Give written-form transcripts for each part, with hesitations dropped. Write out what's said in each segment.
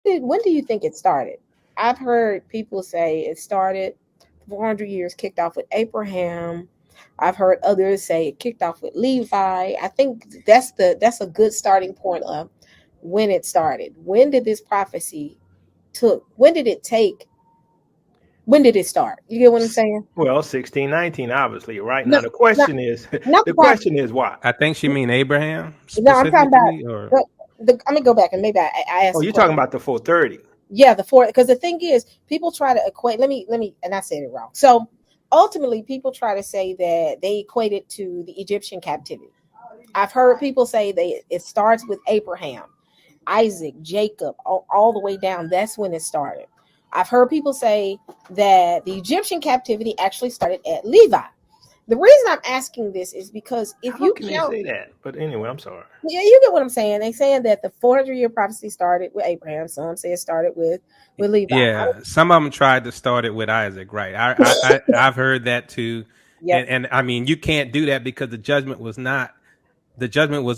When do you think it started? I've heard people say it started 400 years kicked off with Abraham. I've heard others say it kicked off with Levi. I think that's a good starting point of when it started. When did this prophecy took? When did it take? When did it start? You get what I'm saying? Well, 1619, obviously, right? No, Now the not question is, not the the prophecy. question is why? I think she mean Abraham No, I'm talking about specifically, or I'm gonna go back and maybe I Oh, asked the you're talking question. about the 430. Yeah, the four, because the thing is, people try to equate. Let me, and I said it wrong. So ultimately, people try to say that they equate it to the Egyptian captivity. I've heard people say they it starts with Abraham, Isaac, Jacob, all the way down. That's when it started. I've heard people say that the Egyptian captivity actually started at Levi. The reason I'm asking this is because if How you can they count, say that? But anyway, I'm sorry. yeah, you get what I'm saying. They saying that the 400-year prophecy started with Abraham. Some say it started with Levi. yeah, some of them tried to start it with Isaac, right? I've heard that too, Yep, and I mean you can't do that because the judgment was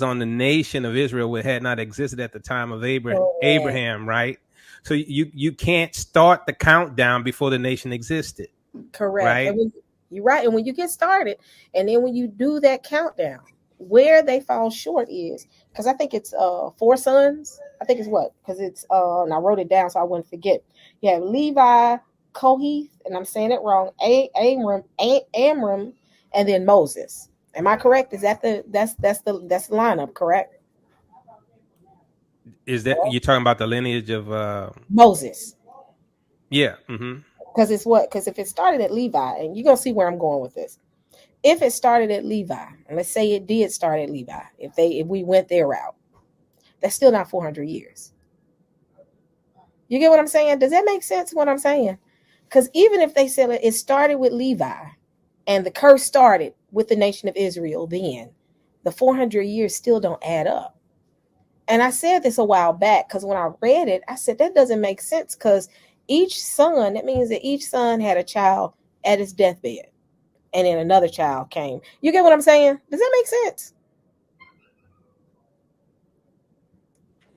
on the nation of Israel, which had not existed at the time of correct, Abraham, right? So you can't start the countdown before the nation existed, correct. And right? when you're right, and when you get started, and then when you do that countdown, where they fall short is because I think it's four sons. I think it's what because it's and I wrote it down so I wouldn't forget. You have Levi, Kohith, and I'm saying it wrong. Amram, and then Moses. Am I correct? Is that that's the lineup? Correct. Is that you're talking about the lineage of Moses. yeah, mm-hmm. Because it's what? Because if it started at Levi, and you're gonna see where I'm going with this. If it started at Levi, and let's say it did start at Levi, if we went their route, that's still not 400 years. You get what I'm saying? Does that make sense? What I'm saying? Because even if they said it started with Levi, and the curse started with the nation of Israel, then the 400 years still don't add up. And I said this a while back because when I read it, I said that doesn't make sense because each son, that means that each son had a child at his deathbed and then another child came. You get what I'm saying? Does that make sense?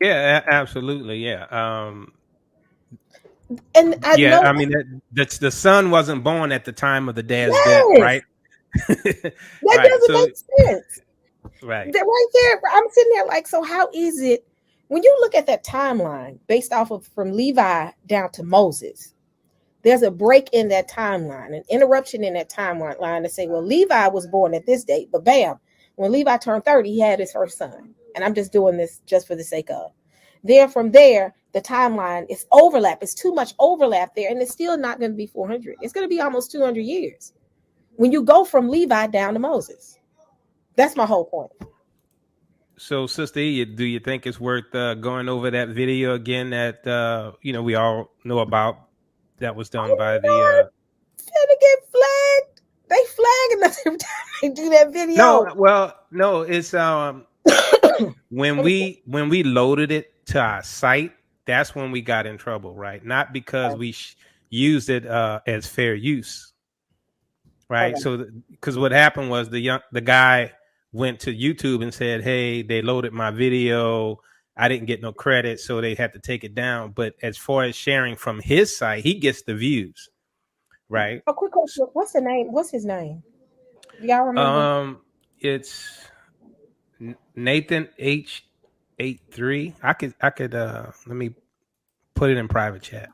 Yeah, absolutely, yeah. And I Yeah, know, I mean that's the son wasn't born at the time of the dad's death, yes, right? that Right. doesn't So make sense. right. That right there, I'm sitting there like, so how is it when you look at that timeline based off of from Levi down to Moses? There's a break in that timeline, an interruption in that timeline line to say, well, Levi was born at this date, but bam, when Levi turned 30, he had his first son. And I'm just doing this just for the sake of. Then from there, the timeline is overlap. It's too much overlap there, and it's still not going to be 400. It's going to be almost 200 years when you go from Levi down to Moses. That's my whole point. So, Sister E, do you think it's worth going over that video again that we all know about that was done Oh by the my God, finna get flagged. They flagging us every time they do that No, video. well, no, it's when Let me see. we loaded it to our site, that's when we got in trouble, right? Not because Okay. we used it as fair use, right? Okay. So, because what happened was the guy went to YouTube and said, "Hey, they loaded my video. I didn't get no credit, so they had to take it down." But as far as sharing from his site, he gets the views, right? A quick question. What's the name? What's his name? Do y'all remember? It's Nathan H83. I could let me put it in private chat.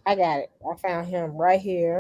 I got it. I found him right here.